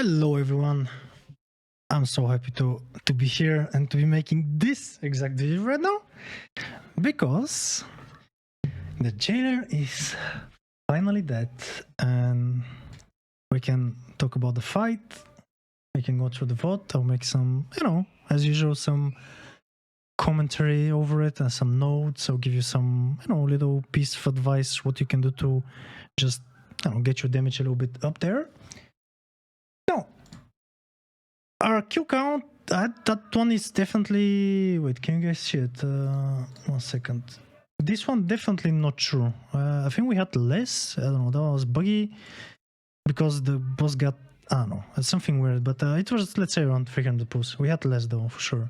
Hello everyone, I'm so happy to be here and to be making this exact video right now because the jailer is finally dead and we can talk about the fight, we can go through the vote, I'll make some, as usual, some commentary over it and some notes. I'll give you some, little piece of advice what you can do to just, get your damage a little bit up there. Now, our kill count, that one is definitely... Wait, can you guys see it? 1 second. This one definitely not true. I think we had less. I don't know, that was buggy because the boss got... I don't know, it's something weird, but it was, let's say, around 300 pulls. We had less though, for sure.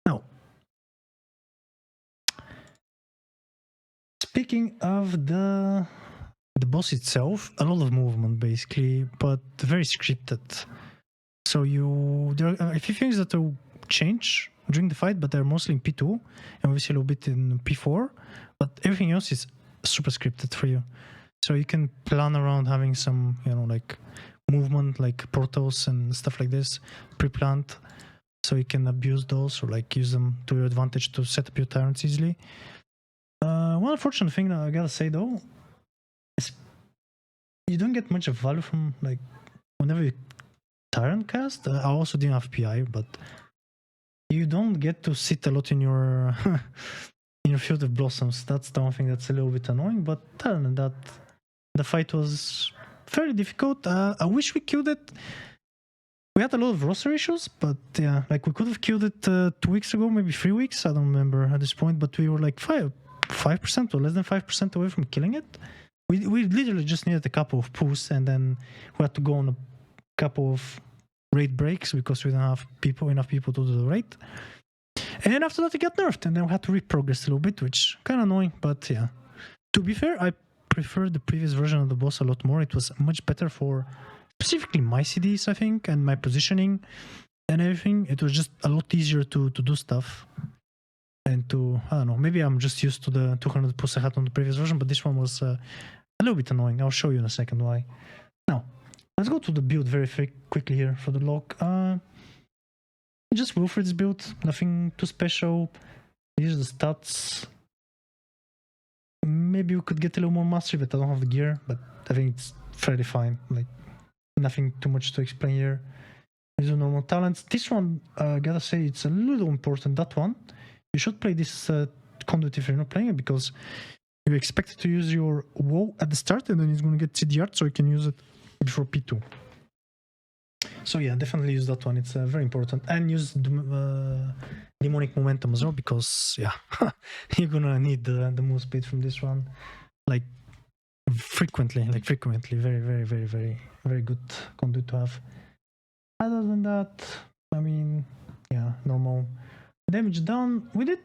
Now, speaking of the boss itself, a lot of movement basically, but very scripted. So there are a few things that will change during the fight, but they're mostly in P2 and obviously a little bit in P4, but everything else is super scripted for you. So you can plan around having some, like movement, like portals and stuff like this, pre-planned, so you can abuse those or like use them to your advantage to set up your tyrants easily. One unfortunate thing that I gotta say though is you don't get much of value from like whenever you tyrant cast. I also didn't have PI, but you don't get to sit a lot in your in your field of blossoms. That's the one thing that's a little bit annoying, but other than that, the fight was fairly difficult. I wish we killed it. We had a lot of roster issues, but yeah, like we could have killed it 2 weeks ago, maybe 3 weeks, I don't remember at this point, but we were like 5% or less than 5% away from killing it. We literally just needed a couple of pulls, and then we had to go on a couple of raid breaks because we didn't have enough people to do the raid. And after that it got nerfed, and then we had to reprogress a little bit, which kind of annoying, but yeah. To be fair, I prefer the previous version of the boss a lot more. It was much better for specifically my CDs, I think, and my positioning and everything. It was just a lot easier to do stuff. And to, I don't know, maybe I'm just used to the 200 pulls I had on the previous version, but this one was a little bit annoying. I'll show you in a second why. Now, let's go to the build very quickly here for the lock. Just Wilfred's build, nothing too special. These are the stats. Maybe we could get a little more mastery, but I don't have the gear, but I think it's fairly fine. Like, nothing too much to explain here. These are normal talents. This one, I gotta say, it's a little important, that one. You should play this conduit if you're not playing it, because you expect to use your WoW at the start, and then it's going to get CD art, so you can use it before P2. So yeah, definitely use that one. It's very important. And use demonic momentum as well, because yeah, you're gonna need the move speed from this one, like frequently. Very, very, very, very, very good conduit to have. Other than that, I mean, yeah, normal damage down. We did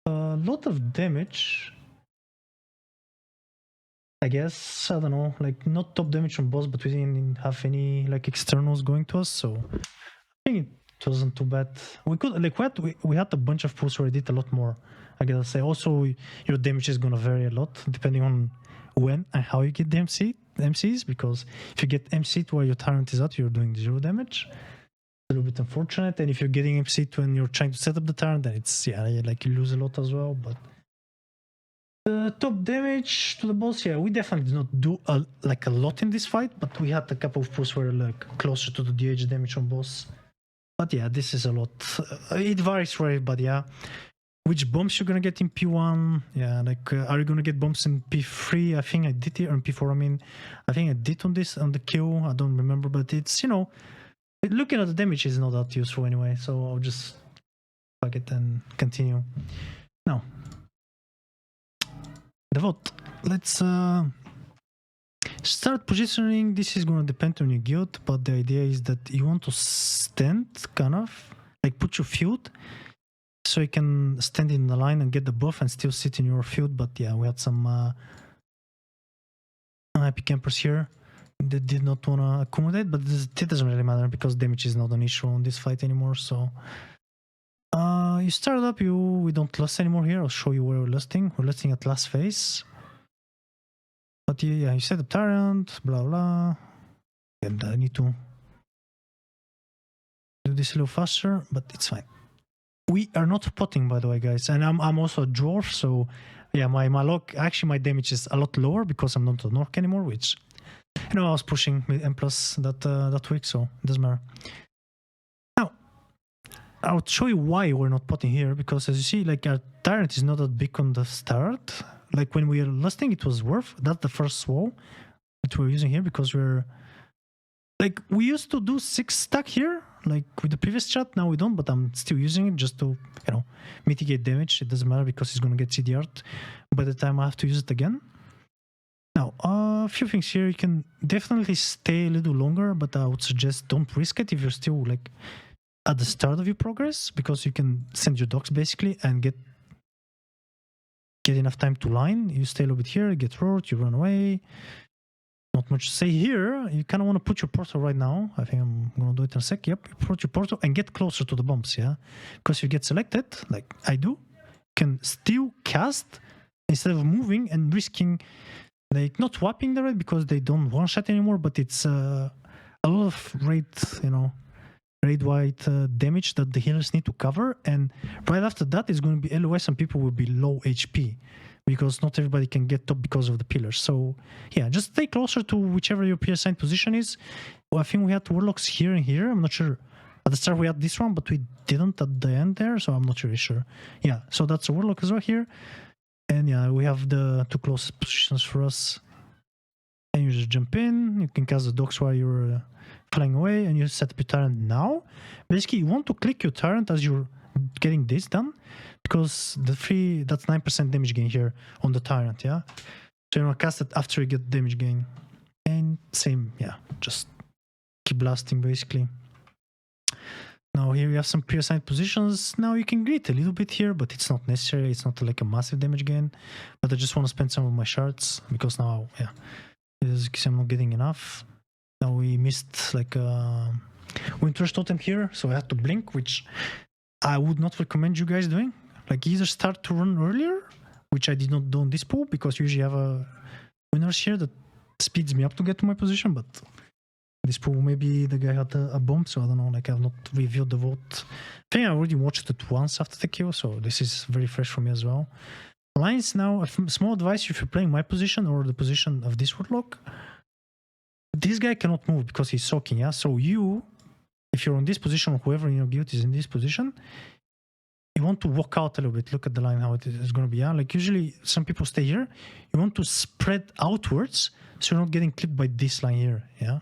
a lot of damage, I guess. I don't know, like not top damage from boss, but we didn't have any like externals going to us, so I think it wasn't too bad. We could like we had a bunch of pulls where we did a lot more, I gotta say. Also, your damage is gonna vary a lot depending on when and how you get the MCs, because if you get MC'd while your tyrant is out, you're doing 0 damage. A little bit unfortunate. And if you're getting MC'd when you're trying to set up the tyrant, then it's, yeah, like you lose a lot as well. But the top damage to the boss, yeah, we definitely did not do a lot in this fight, but we had a couple of pulls where like closer to the DH damage on boss. But yeah, this is a lot. It varies for everybody, yeah. Which bombs you're gonna get in P1? Yeah, like are you gonna get bombs in P3? I think I did here, or in P4. I mean, I think I did on the kill. I don't remember, but it's, looking at the damage is not that useful anyway. So I'll just fuck it and continue. Now, the vote. Let's start positioning. This is gonna depend on your guild, but the idea is that you want to stand, kind of like put your field, so you can stand in the line and get the buff and still sit in your field. But yeah, we had some happy campers here that did not want to accommodate, but it doesn't really matter because damage is not an issue on this fight anymore. So you start up, we don't lust anymore here. I'll show you where we're lusting. We're lusting at last phase. But yeah, you set up tyrant, blah blah. And I need to this a little faster, but it's fine. We are not potting, by the way, guys, and I'm also a dwarf, so yeah, my log, actually my damage is a lot lower because I'm not an orc anymore, which, you know, I was pushing M+ that week, so it doesn't matter. Now, I'll show you why we're not potting here, because as you see, like, our tyrant is not that big on the start. Like, when we were lusting, it was worth. That's the first wall that we're using here, because we're... Like, we used to do 6 stack here, like with the previous chat. Now we don't, but I'm still using it just to, you know, mitigate damage. It doesn't matter because it's going to get CDR'd by the time I have to use it again. Now, a few things here. You can definitely stay a little longer, but I would suggest don't risk it if you're still, like, at the start of your progress, because you can send your dogs, basically, and get enough time to line. You stay a little bit here, get roared, you run away. Not much to say here. You kind of want to put your portal right now. I think I'm going to do it in a sec. Yep, you put your portal and get closer to the bumps, yeah? Because if you get selected, like I do, you can still cast instead of moving and risking, like, not whopping the raid because they don't one-shot anymore, but it's a lot of raid, you know, raid-wide damage that the healers need to cover. And right after that is going to be LOS and people will be low HP, because not everybody can get top because of the pillars. So yeah, just stay closer to whichever your peer assigned position is. Well, I think we had warlocks here and here. I'm not sure. At the start we had this one, but we didn't at the end there, so I'm not really sure. Yeah, so that's a warlock as well here. And yeah, we have the 2 closest positions for us. And you just jump in. You can cast the dogs while you're flying away, and you set up your tyrant now. Basically, you want to click your tyrant as you're getting this done, because that's 9% damage gain here on the tyrant, yeah? So you want to cast it after you get damage gain. And same, yeah, just keep blasting, basically. Now here you have some pre-assigned positions. Now you can greet a little bit here, but it's not necessary. It's not like a massive damage gain. But I just want to spend some of my shards, because now, yeah, because I'm not getting enough. Now we missed like a Winter's Totem here, so I had to blink, which I would not recommend you guys doing. Like, either start to run earlier, which I did not do on this pool, because you usually have a winners here that speeds me up to get to my position, but this pool, maybe the guy had a bomb, so I don't know, like, I've not reviewed the vote. I think I already watched it once after the kill, so this is very fresh for me as well. Lines now, a small advice if you're playing my position or the position of this Warlock. This guy cannot move because he's soaking, yeah? So you, if you're on this position, or whoever in your guild is in this position, you want to walk out a little bit. Look at the line, how it is going to be, yeah? Like, usually some people stay here. You want to spread outwards so you're not getting clipped by this line here, yeah?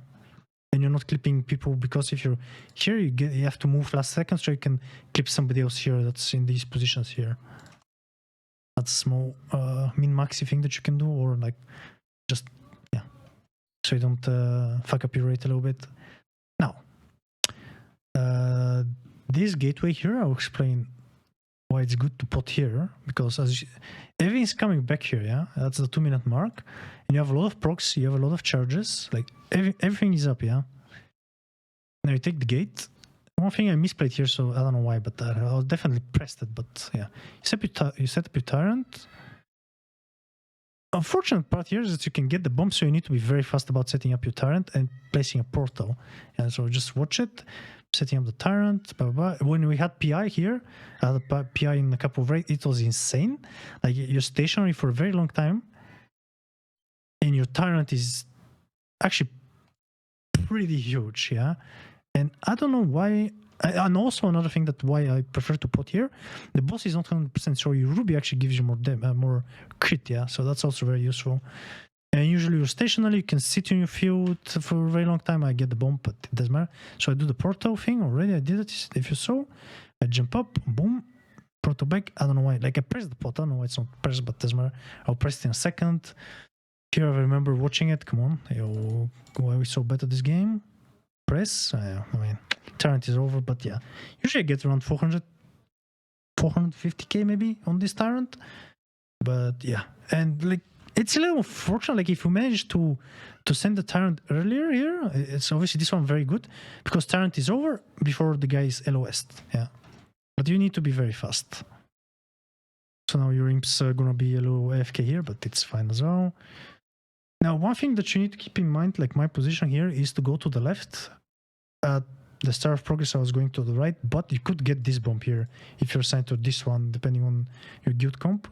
And you're not clipping people, because if you're here, you have to move last second so you can clip somebody else here that's in these positions here. That's a small min-maxy thing that you can do, or like just, yeah, so you don't fuck up your rate a little bit. Now, this gateway here, I'll explain why it's good to pot here, because as everything's coming back here, yeah? That's the 2-minute mark. And you have a lot of procs, you have a lot of charges, like everything is up, yeah? Now you take the gate. One thing I misplayed here, so I don't know why, but I'll definitely press it, but yeah. You set up your tyrant. Unfortunate part here is that you can get the bomb, so you need to be very fast about setting up your tyrant and placing a portal. And so just watch it. Setting up the tyrant, blah, blah, blah. When we had PI here, I had a PI in a couple of raids, it was insane. Like, you're stationary for a very long time, and your tyrant is actually pretty huge, yeah? And I don't know why, and also another thing that why I prefer to put here, the boss is not 100% sure. Your Ruby actually gives you more crit, yeah? So that's also very useful. And usually you're stationary, you can sit in your field for a very long time. I get the bomb, but it doesn't matter. So I do the portal thing already. I did it, if you saw. I jump up, boom, portal back. I don't know why. Like, I pressed the portal. I don't know why it's not pressed, but it doesn't matter. I'll press it in a second. Here I remember watching it. Come on. Yo, why are we so bad at this game? Press. I mean, Tyrant is over, but yeah. Usually I get around 450k maybe on this Tyrant. But yeah. And like, it's a little unfortunate, like, if you manage to send the Tyrant earlier here, it's obviously this one very good, because Tyrant is over before the guy is LOS'd, yeah. But you need to be very fast. So now your imps are gonna be a little AFK here, but it's fine as well. Now, one thing that you need to keep in mind, like my position here, is to go to the left at the Star of Progress I was going to the right, but you could get this bump here if you're assigned to this one, depending on your guild comp.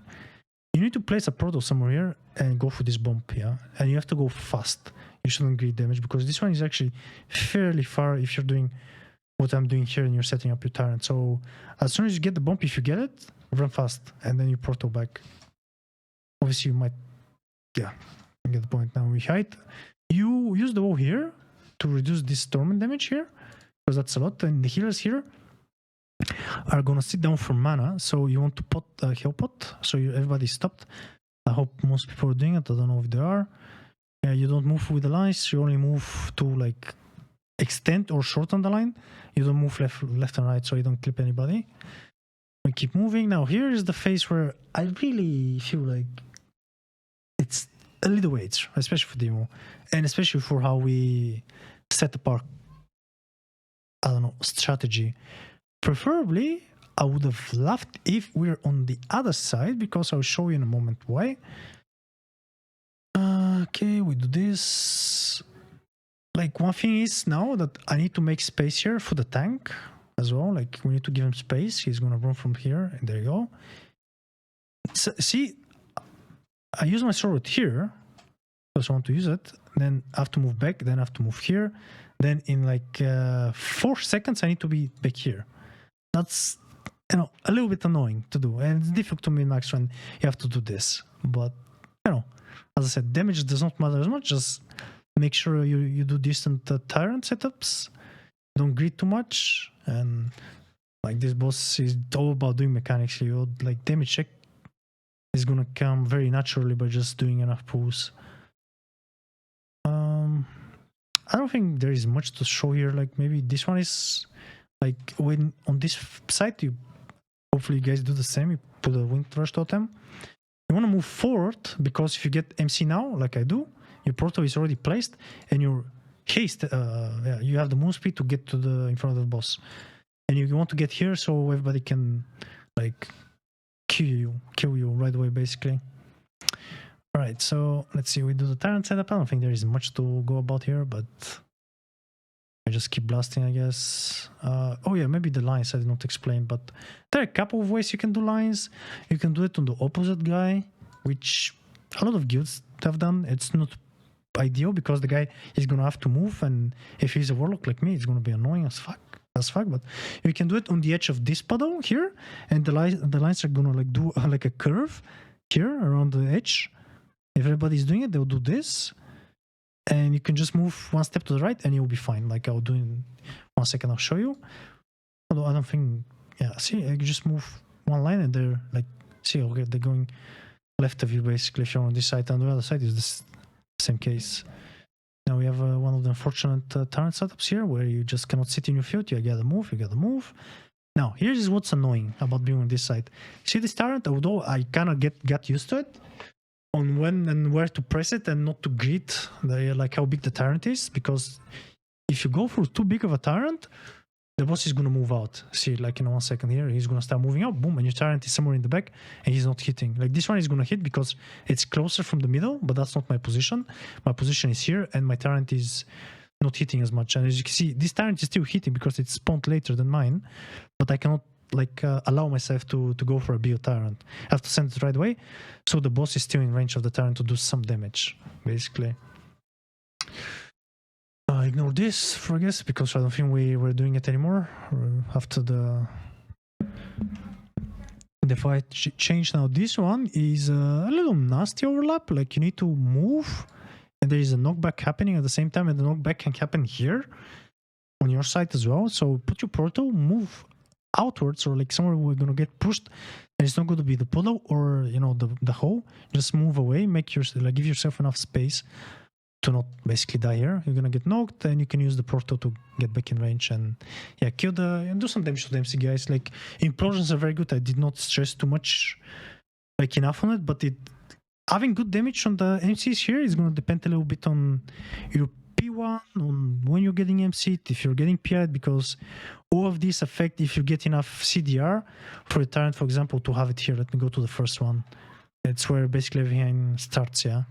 You need to place a proto somewhere here and go for this bump, yeah? And you have to go fast. You shouldn't greed damage, because this one is actually fairly far if you're doing what I'm doing here and you're setting up your Tyrant. So as soon as you get the bump, if you get it, run fast, and then you proto back. Obviously, you might, yeah, I get the point. Now we hide. You use the woe here to reduce this torment damage here, because that's a lot. And the healers here are gonna sit down for mana, so you want to pot a heal pot, so everybody stopped. I hope most people are doing it. I don't know if they are. Yeah, you don't move with the lines. You only move to like extend or shorten the line. You don't move left and right, so you don't clip anybody. We keep moving. Now here is the phase where I really feel like it's a little weight, especially for demo, and especially for how we set up our, I don't know, strategy. Preferably, I would have loved if we're on the other side, because I'll show you in a moment why. Okay, we do this. Like, one thing is now that I need to make space here for the tank as well. Like, we need to give him space. He's gonna run from here, and there you go. So, see, I use my sword here because I want to use it. Then I have to move back. Then I have to move here. Then in like 4 seconds, I need to be back here. That's, you know, a little bit annoying to do, and it's difficult to min-max when you have to do this. But, you know, as I said, damage does not matter as much. Just make sure you do decent Tyrant setups. Don't greed too much. And like, this boss is all about doing mechanics. You like, damage check is gonna come very naturally by just doing enough pulls. I don't think there is much to show here. Like, maybe this one is like, when on this side, you hopefully you guys do the same. You put a wind rush totem. You want to move forward, because if you get MC now, like I do, your proto is already placed, and your haste, yeah, you have the move speed to get to the in front of the boss, and you want to get here so everybody can like kill you right away, basically. All right, so let's see. We do the Tyrant setup. I don't think there is much to go about here, but I just keep blasting, I guess. Oh yeah, maybe the lines I did not explain, but there are a couple of ways you can do lines. You can do it on the opposite guy, which a lot of guilds have done. It's not ideal because the guy is gonna have to move, and if he's a warlock like me, it's gonna be annoying as fuck. But you can do it on the edge of this puddle here, and the lines are gonna like do like a curve here around the edge. If everybody's doing it, they'll do this. And you can just move one step to the right and you'll be fine. Like I'll do in 1 second, I'll show you. Although I don't think, yeah, see, I just move one line and they're like, see, okay, they're going left of you basically if you're on this side. And the other side is the same case. Now we have one of the unfortunate Tyrant setups here where you just cannot sit in your field. You gotta move. Now, here's what's annoying about being on this side. See this Tyrant, although I kind of got used to it, on when and where to press it and not to greet like how big the Tyrant is, because if you go for too big of a Tyrant, the boss is going to move out. See, like in 1 second here, he's going to start moving out, boom, and your Tyrant is somewhere in the back and he's not hitting. Like this one is going to hit because it's closer from the middle, but that's not my position. My position is here and my Tyrant is not hitting as much. And as you can see, this Tyrant is still hitting because it's spawned later than mine, but I cannot like allow myself to go for a big Tyrant. I have to send it right away, so the boss is still in range of the Tyrant to do some damage, basically. Ignore this, for I guess, because I don't think we're doing it anymore after the fight change. Now this one is a little nasty overlap. Like you need to move, and there is a knockback happening at the same time, and the knockback can happen here on your side as well. So put your portal, move outwards, or like somewhere we're gonna get pushed, and it's not going to be the puddle or you know the hole. Just move away, give yourself enough space to not basically die here. You're gonna get knocked, and you can use the portal to get back in range and yeah, kill and do some damage to the MC guys. Like implosions are very good. I did not stress too much, like enough on it, but having good damage on the MCs here is gonna depend a little bit on your P1, on when you're getting MC'd, if you're getting PI'd, because all of these affect if you get enough CDR for a Tyrant, for example, to have it here. Let me go to the first one. It's where basically everything starts, yeah.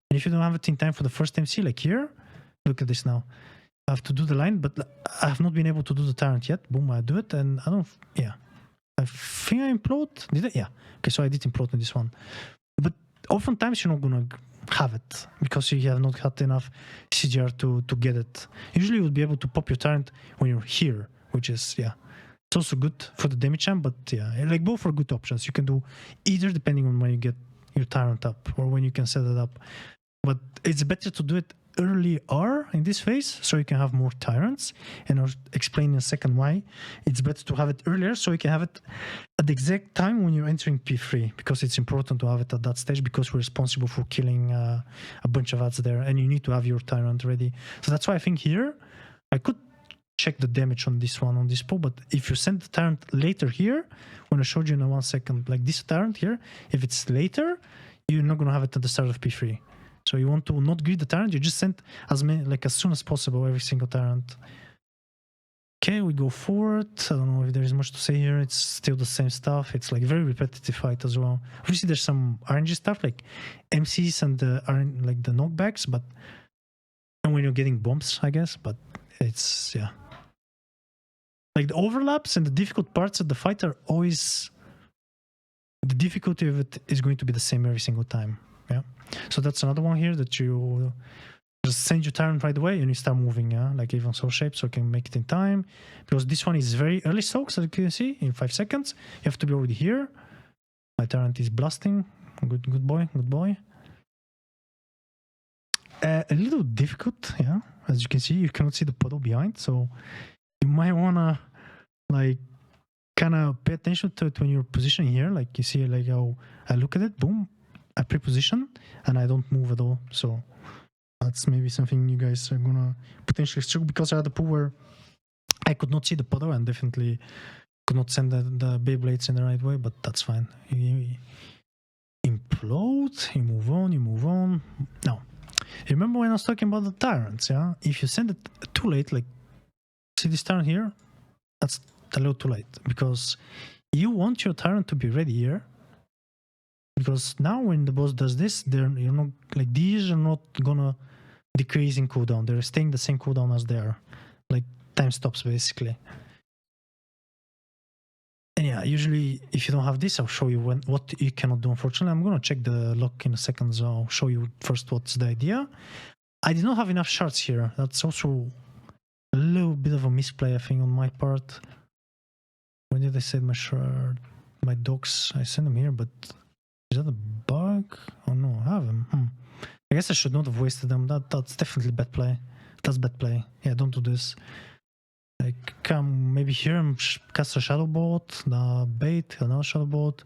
And if you don't have it in time for the first MC, like here, look at this now. I have to do the line, but I have not been able to do the tyrant yet. Boom, I do it, and I don't. Yeah, I think I implode. Did I? Yeah. Okay, so I did implode in this one, but oftentimes you're not gonna have it because you have not had enough CGR to get it. Usually you would be able to pop your tyrant when you're here, which is it's also good for the damage champ, but like both are good options. You can do either depending on when you get your tyrant up or when you can set it up, but it's better to do it earlier in this phase so you can have more tyrants, and I'll explain in a second why it's better to have it earlier so you can have it at the exact time when you're entering P3, because it's important to have it at that stage because we're responsible for killing a bunch of ads there, and you need to have your tyrant ready. So that's why I think here I could check the damage on this one on this pull, but if you send the tyrant later here, when I showed you in 1 second, like this tyrant here, if it's later, you're not gonna have it at the start of P3. So you want to not greed the tyrant, you just send as many, like as soon as possible, every single tyrant. Okay, we go forward. I don't know if there is much to say here. It's still the same stuff. It's like very repetitive fight as well. Obviously, there's some RNG stuff like MCs and the like the knockbacks, but and when you're getting bombs, I guess. But it's like the overlaps and the difficult parts of the fight are always, the difficulty of it is going to be the same every single time. Yeah. So that's another one here that you just send your tyrant right away and you start moving, like even soul shape, so you can make it in time. Because this one is very early soaks, as you can see, in 5 seconds. You have to be already here. My tyrant is blasting. Good boy, good boy. A little difficult, as you can see, you cannot see the puddle behind, so you might wanna like kind of pay attention to it when you're positioning here. Like you see, like how I look at it, boom, I pre-position and I don't move at all. So that's maybe something you guys are gonna potentially struggle, because I had a pool where I could not see the puddle and definitely could not send the Beyblades in the right way, but that's fine. You implode, you move on. Now, remember when I was talking about the tyrants, if you send it too late, like see this tyrant here, that's a little too late, because you want your tyrant to be ready here. Because now when the boss does this, you're not like, these are not gonna decrease in cooldown. They're staying the same cooldown as they are. Like time stops basically. And usually if you don't have this, I'll show you what you cannot do. Unfortunately, I'm gonna check the lock in a second, so I'll show you first what's the idea. I did not have enough shards here. That's also a little bit of a misplay, I think, on my part. When did I send my shard? My dogs, I sent them here, but is that a bug? Oh no, I have them. I guess I should not have wasted them. That's definitely bad play. That's bad play. Yeah, don't do this. Like, come maybe here and cast a shadow bolt, the bait, another shadow bolt.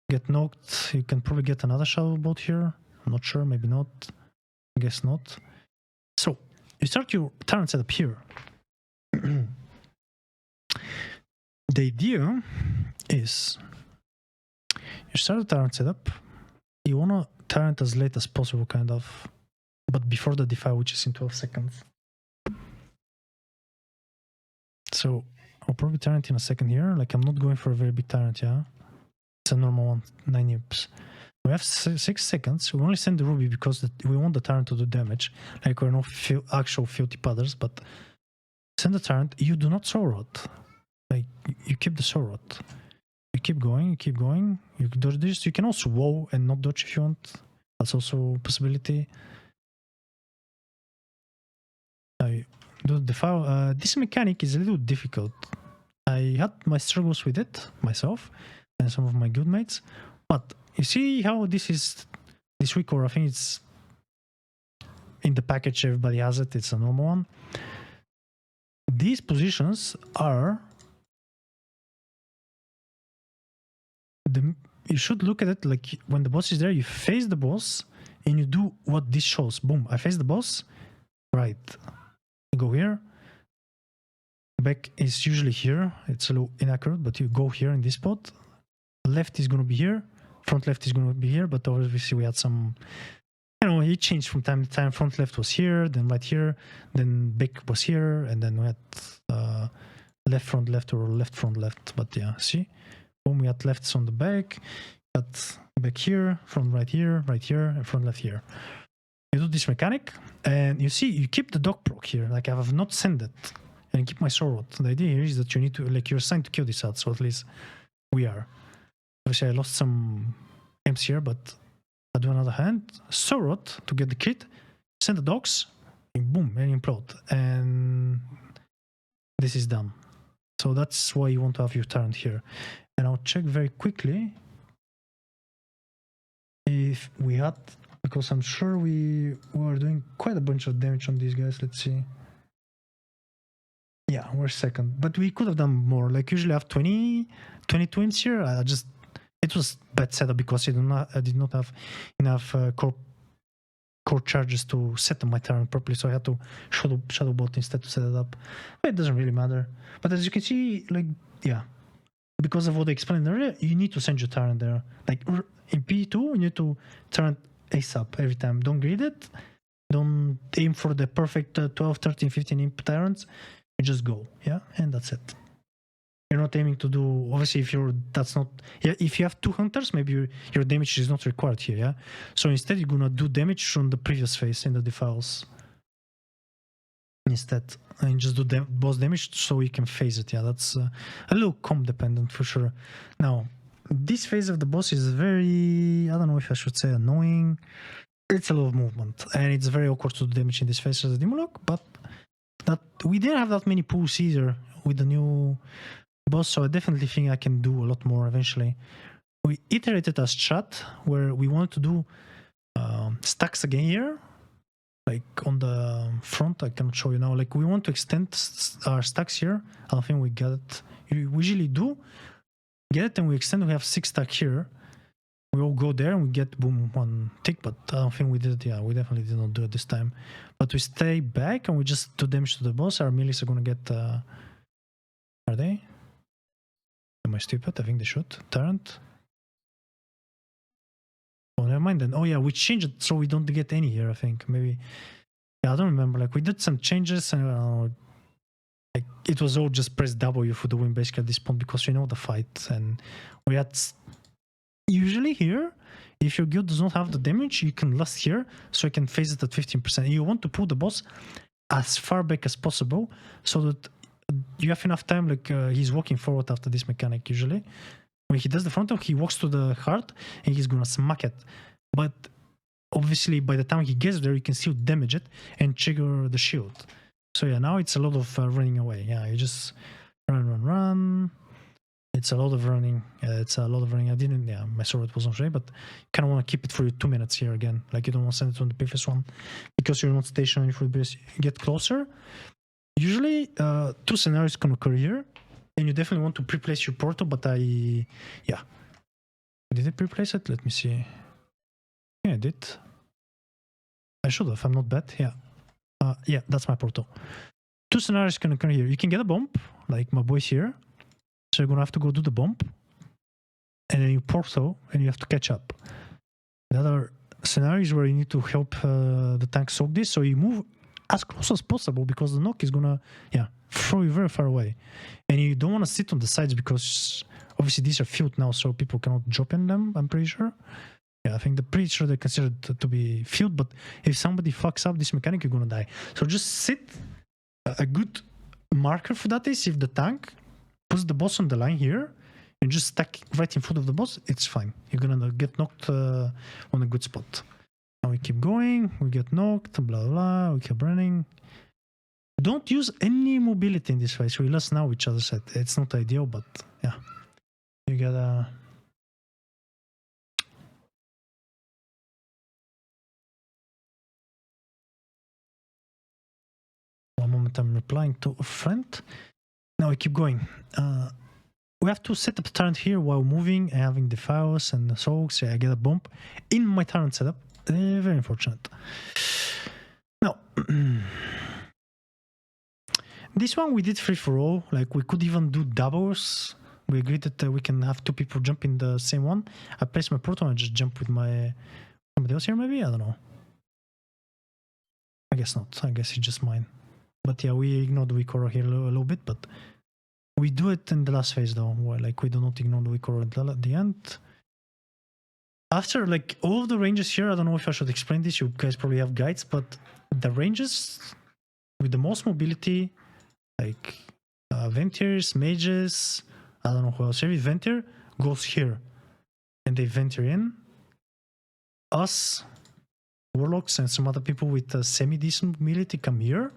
Get knocked. You can probably get another shadow bolt here. I'm not sure, maybe not. I guess not. So, you start your tyrant setup here. The idea is, you start the tyrant setup, you want to tyrant as late as possible, kind of, but before the defile, which is in 12 seconds. So I'll probably tyrant in a second here. Like, I'm not going for a very big tyrant, It's a normal one, 9 yips. We have 6 seconds. We only send the ruby because we want the tyrant to do damage. Like, we're not actual filthy pudders, but send the tyrant. You do not soul rot. Like, you keep the soul rot. You keep going. You can dodge this. You can also woe and not dodge if you want. That's also a possibility. I do the defile. This mechanic is a little difficult. I had my struggles with it myself and some of my guildmates, but you see how this recoil, I think it's in the package, everybody has it, it's a normal one. These positions are you should look at it like when the boss is there, you face the boss and you do what this shows. Boom, I face the boss, right. You go here. Back is usually here. It's a little inaccurate, but you go here in this spot. Left is going to be here. Front left is going to be here, but obviously we had some, it changed from time to time. Front left was here, then right here, then back was here, and then we had left front left or left front left. But yeah, see? Boom, we had lefts on the back, got back here, front right here, and front left here. You do this mechanic, and you see, you keep the dog proc here. Like, I have not sent it, and keep my sword. The idea here is that you need to, like, you're assigned to kill this out, so at least we are. Obviously, I lost some games here, but I do another hand. Sword to get the crit, send the dogs, and boom, and implode. And this is done. So that's why you want to have your turn here. And I'll check very quickly if we had, because I'm sure we were doing quite a bunch of damage on these guys. Let's see. Yeah, we're second, but we could have done more. Like, usually I have 20 twins here. It was bad setup because I did not have enough core charges to set up my turn properly, so I had to shadow bot instead to set it up. But it doesn't really matter. But as you can see, like, yeah, because of what I explained earlier, you need to send your turn there. Like, in P2, you need to turn ASAP every time. Don't greed it. Don't aim for the perfect 12, 13, 15 imp tyrants. You just go, yeah, and that's it. You're not aiming to do, obviously, if you have 2 hunters, maybe your damage is not required here, yeah? So instead, you're gonna do damage from the previous phase in the defiles. Instead, and just do boss damage so you can phase it, yeah? That's a little comp dependent for sure. Now, this phase of the boss is very, I don't know if I should say annoying. It's a lot of movement, and it's very awkward to do damage in this phase as a demonology, but we didn't have that many pulls either with the new boss, so I definitely think I can do a lot more eventually. We iterated as chat where we wanted to do stacks again here, like on the front. I can show you now. Like, we want to extend our stacks here. I don't think we got it. We usually do get it, and we extend. We have 6 stacks here. We all go there and we get boom 1 tick, but I don't think we did it. Yeah, we definitely did not do it this time. But we stay back and we just do damage to the boss. Our melees are gonna get. Are they? Am I stupid? I think they should. Turret. Oh, never mind then. Oh yeah, we changed it so we don't get any here, I think. Maybe. Yeah, I don't remember. Like, we did some changes and like, it was all just press W for the win basically at this point because we know the fight, and we had. Usually here, if your guild does not have the damage, you can last here, so you can phase it at 15%. You want to pull the boss as far back as possible, so that you have enough time, like he's walking forward after this mechanic usually. When he does the frontal, he walks to the heart, and he's gonna smack it. But obviously, by the time he gets there, you can still damage it and trigger the shield. So yeah, now it's a lot of running away. Yeah, you just run. It's a lot of running. I didn't, yeah, my sword wasn't ready, but kind of want to keep it for you 2 minutes here again. Like, you don't want to send it on the previous one because you're not stationary for the previous. Get closer. Usually, 2 scenarios can occur here, and you definitely want to pre-place your portal, but yeah. Did I pre-place it? Let me see. Yeah, I did. I should have. I'm not bad. Yeah. Yeah, that's my portal. 2 scenarios can occur here. You can get a bomb, like my boys here. So you're gonna have to go do the bomb, and then you portal, and you have to catch up. The other scenarios where you need to help the tank soak this, so you move as close as possible because the knock is gonna, yeah, throw you very far away, and you don't want to sit on the sides because obviously these are filled now, so people cannot drop in them. I'm pretty sure. Yeah, I think pretty sure they're considered to be filled, but if somebody fucks up this mechanic, you're gonna die. So just sit. A good marker for that is if the tank puts the boss on the line here and just stack right in front of the boss, it's fine. You're gonna get knocked on a good spot. Now we keep going, we get knocked, blah blah, we keep running. Don't use any mobility in this phase. We lost now each other's side. It's not ideal, but yeah. You gotta. One moment, I'm replying to a friend. Now we keep going. We have to set up the turret here while moving and having the files and the soaks. Yeah, I get a bomb in my turret setup. Very unfortunate. Now, this one we did free for all. Like, we could even do doubles. We agreed that we can have 2 people jump in the same one. I place my proton and just jump with my somebody else here. Maybe, I don't know. I guess not. I guess it's just mine. But yeah, we ignored the weak aura here a little bit, but we do it in the last phase though, where like we do not ignore the weak aura at the end. after like all of the ranges here, I don't know if I should explain this. You guys probably have guides, but the ranges with the most mobility, like Ventirs, mages, I don't know who else. Every Ventir goes here, and they venture in. Us, Warlocks, and some other people with semi-decent mobility come here,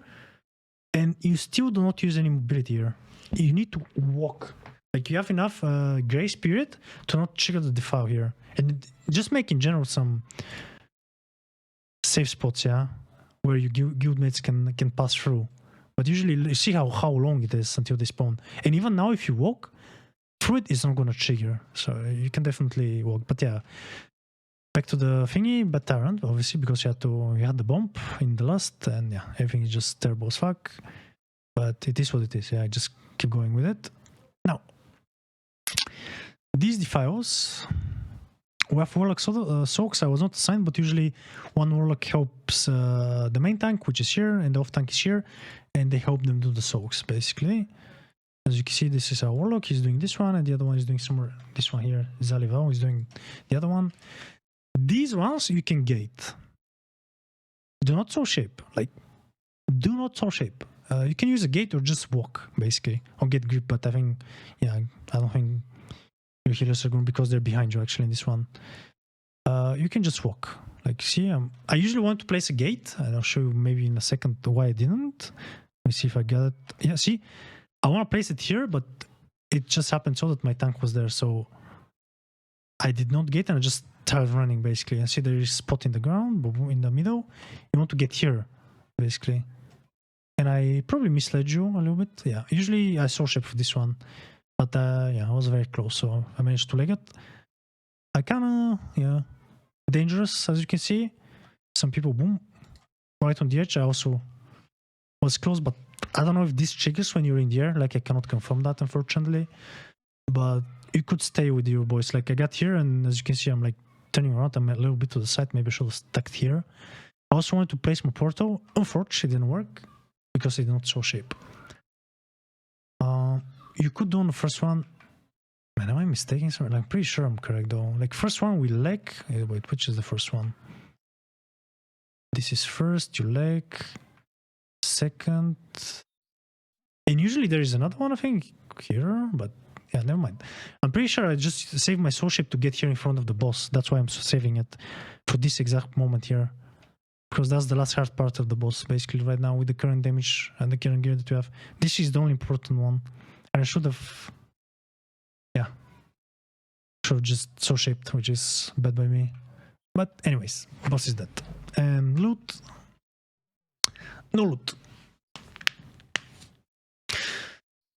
and you still do not use any mobility here. You need to walk. Like you have enough grace period to not trigger the defile here, and just make in general some safe spots, yeah, where your guildmates can pass through. But usually, you see how long it is until they spawn. And even now, if you walk through it, it's not gonna trigger, so you can definitely walk. But yeah, back to the thingy, bad Tyrant, obviously, because you had the bump in the last, and yeah, everything is just terrible as fuck. But it is what it is. Yeah, just keep going with it. Now, these defiles. We have Warlock soaks. I was not assigned, but usually one Warlock helps the main tank, which is here, and the off tank is here, and they help them do the soaks, basically. As you can see, this is our Warlock. He's doing this one, and the other one is doing somewhere. This one here, Zalival, is doing the other one. These ones you can gate. Do not soul shape. Like, do not soul shape. You can use a gate or just walk, basically, or get grip. But I think, yeah, I don't think your healers are going because they're behind you actually in this one. You can just walk. Like, see, I usually want to place a gate, and I'll show you maybe in a second why I didn't. Let me see if I got it. Yeah, see, I want to place it here, but it just happened so that my tank was there, so I did not gate, and I just started running basically. And see, there is a spot in the ground, in the middle. You want to get here, basically. And I probably misled you a little bit. Yeah, usually I soul shape for this one. But yeah, I was very close, so I managed to leg it. I kinda, yeah, dangerous, as you can see. Some people, boom, right on the edge. I also was close, but I don't know if this triggers when you're in the air. Like, I cannot confirm that, unfortunately. But you could stay with your boys. Like, I got here, and as you can see, I'm like turning around. I'm a little bit to the side. Maybe I should have stuck here. I also wanted to place my portal. Unfortunately, it didn't work because it did not show shape. You could do on the first one. Man, am I mistaken? Sorry, I'm pretty sure I'm correct though. Like, first one we leg. Wait, which is the first one? This is first. You leg. Second. And usually there is another one, I think, here. But yeah, never mind. I'm pretty sure I just saved my soul shape to get here in front of the boss. That's why I'm saving it for this exact moment here. Because that's the last hard part of the boss, basically, right now with the current damage and the current gear that we have. This is the only important one. I should have, yeah, should have just soul shaped, which is bad by me. But anyways, boss is dead. And loot, no loot.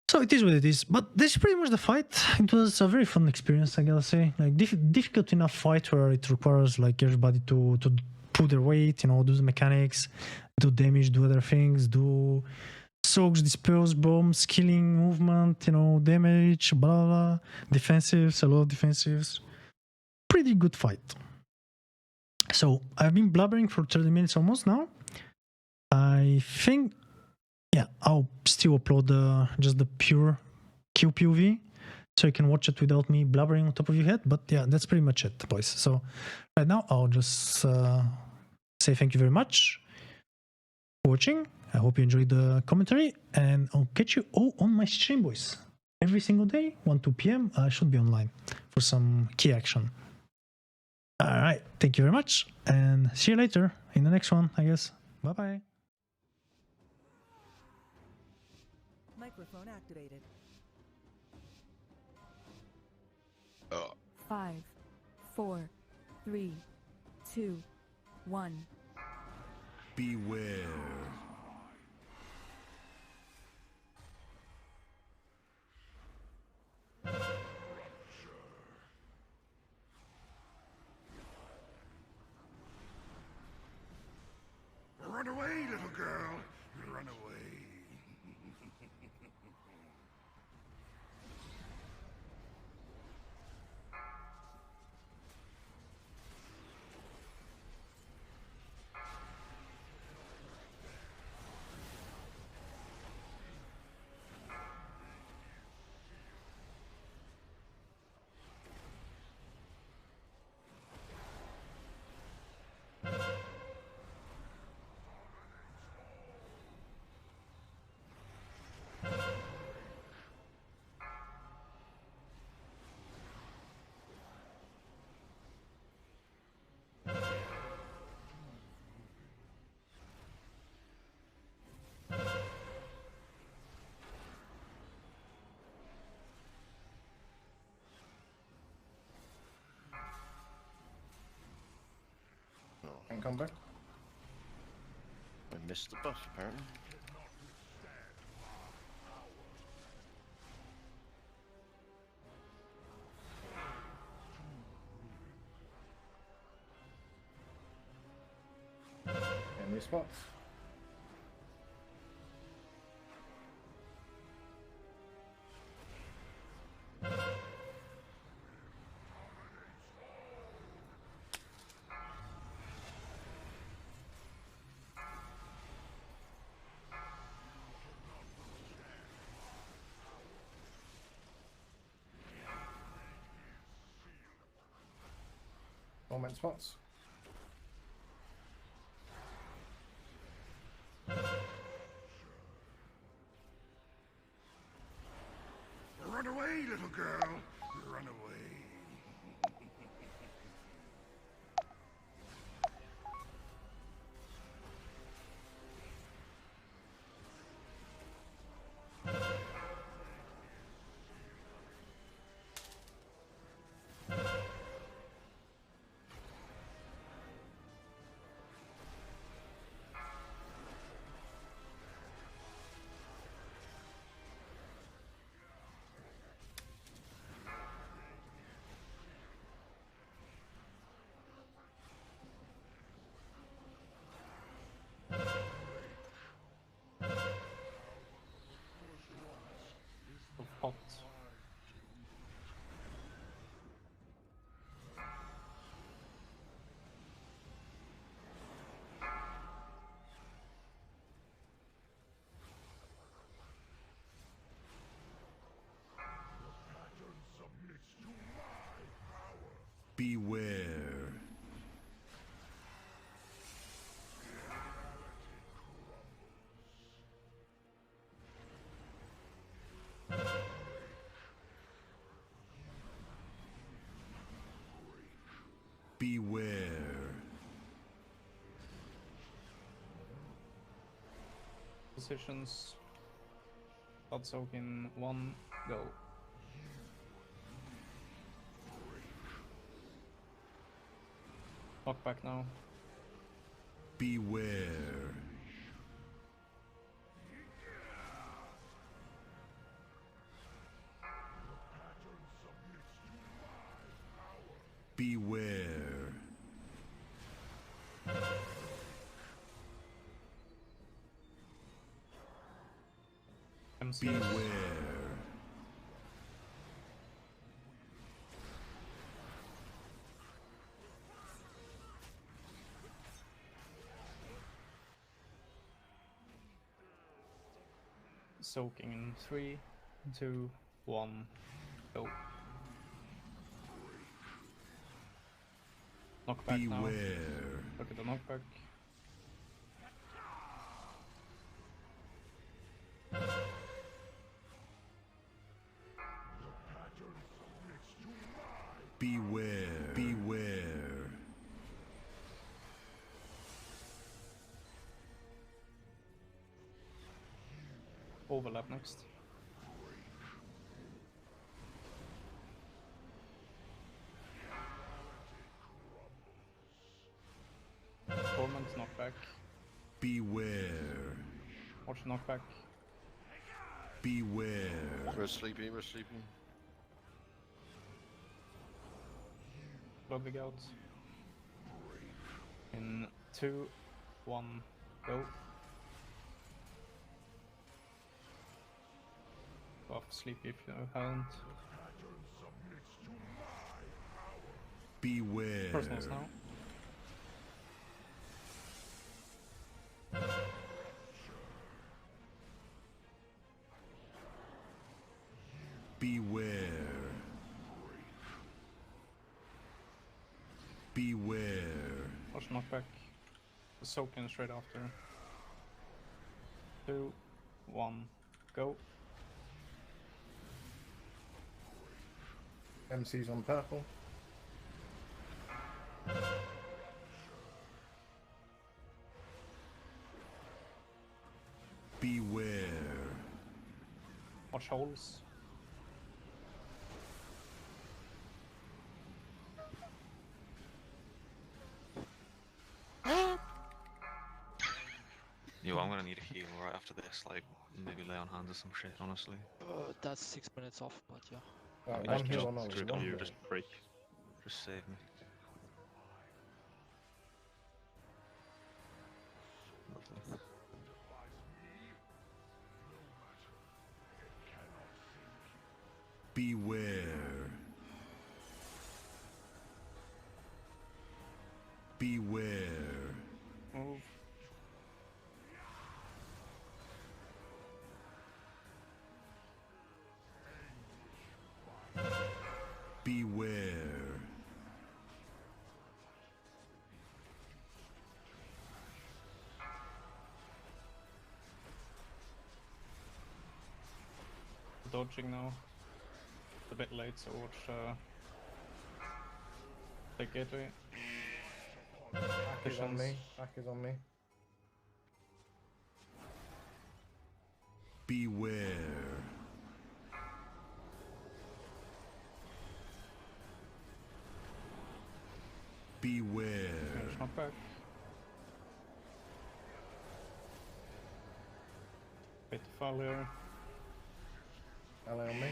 So it is what it is. But this is pretty much the fight. It was a very fun experience, I gotta say. Like, difficult enough fight where it requires like everybody to pull their weight, you know, do the mechanics, do damage, do other things, do soaks, dispels, bombs, killing, movement, you know, damage, blah, blah, blah. Defensives, a lot of defensives. Pretty good fight. So I've been blabbering for 30 minutes almost now. I think, yeah, I'll still upload just the pure Q POV, so you can watch it without me blabbering on top of your head. But yeah, that's pretty much it, boys. So right now I'll just say thank you very much for watching. I hope you enjoyed the commentary, and I'll catch you all on my stream, boys. Every single day, 1-2 p.m. I should be online for some key action. Alright, thank you very much, and see you later in the next one, I guess. Bye-bye. Microphone activated. Oh. 5, 4, 3, 2, 1. Beware. Run away, little girl. Run away. And come back. I missed the buff apparently. Any spots? Torment spots. Run away, little girl. Run away. Hot. Beware. Beware. Positions. Blood soak in 1, go. Knock back now. Beware. Beware. MC. Beware. Soaking in 3, 2, 1, go. Knockback now. Beware. Look at the knockback. Beware. Beware. Overlap next. Torment knockback. Beware. Watch knockback. Beware. We're sleepy, we're sleepy. Blood big out. In 2, 1, go. Buff sleepy if you haven't. Beware. Personals now. Beware. Beware. Watch knockback. Soak in straight after. 2, 1, go. MC's on purple. Beware. Watch holes. after this, like maybe lay on hands or some shit, honestly. That's 6 minutes off, but yeah. Right, Just one heal on just Ollie. go One here, heal. just break. Just save me. Lovely. Beware. Beware. Move. Beware. Dodging now. It's a bit late, so watch the gateway. Back is on Visions. me. Back is on me. Beware. Beware. Finish not back. Bit to fall here. LA on me.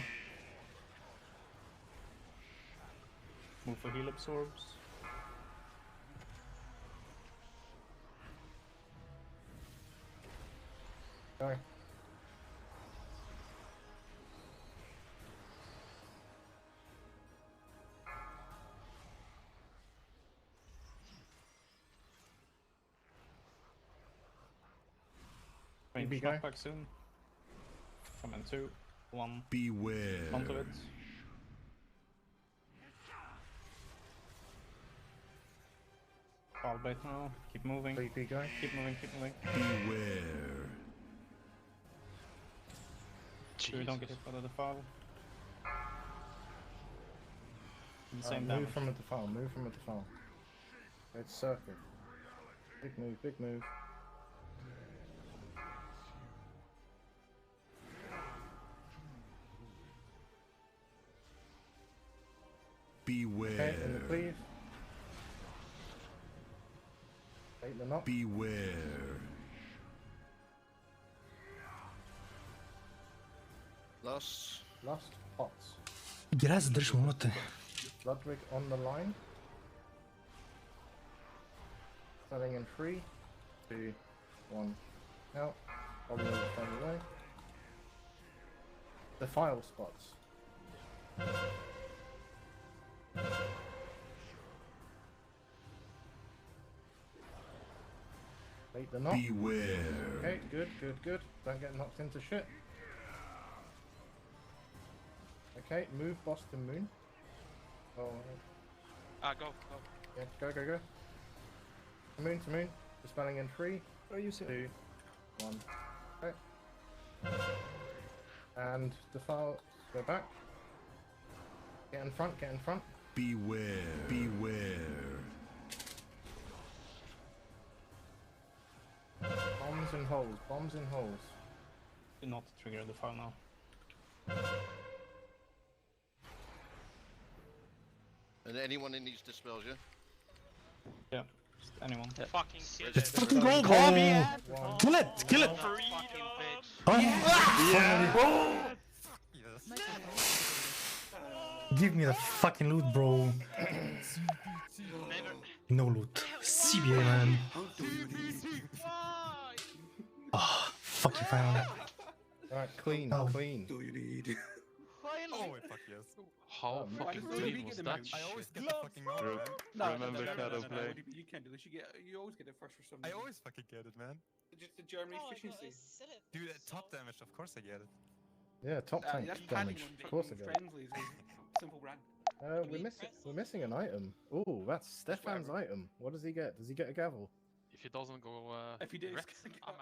Move for heal absorbs. Go. Range BB guy. not back soon. Come in 2, 1, Beware. onto it. Fall bait now. Keep moving. BP guy. Keep moving, keep moving. Beware. So we don't get hit by the fall. Same Move damage. from a defile. Move from a defile. It's circle. Big move. Big move. Beware. Okay, in the cleave. Take the knock. Beware. Last. Last pots. Игра задерживается. Ludwig on the line. Selling in 3, 2, 1. Out. Probably the final way. The file spots. Take the knock. Beware. Okay, good, good, good. Don't get knocked into shit. Okay, move Boston Moon. Oh, Go. yeah, go, go, go. To moon. Dispelling in 3, 2, 1. Okay. And defile, go back. Get in front, get in front. Beware. Beware. Bombs in holes, bombs in holes. Do not trigger the fall now. And anyone in these dispels, yeah? Yeah, just anyone. Fucking kill Let's it. fucking go, bro! One. Kill it! Kill it! Fucking bitch. Oh, give me the fucking loot, bro. Never. No loot. CBA, man. Why? Ah, fucking finally. Right, clean, Oh. clean. Do you need? Finally. Fuck yes. How fucking sweet was that I always shit? get the fucking mount, man. Remember Shadowplay. You can't do this. You always get it first for some I reason. always fucking get it, man. Just the German efficiency. Dude, top damage, of course I get it. Yeah, top tank That's damage. padding Of course I get it. friendlies with simple brand. We're missing an item. Oh, that's Stefan's item. What does he get? Does he get a gavel? If he doesn't go If he did, Rex, I'm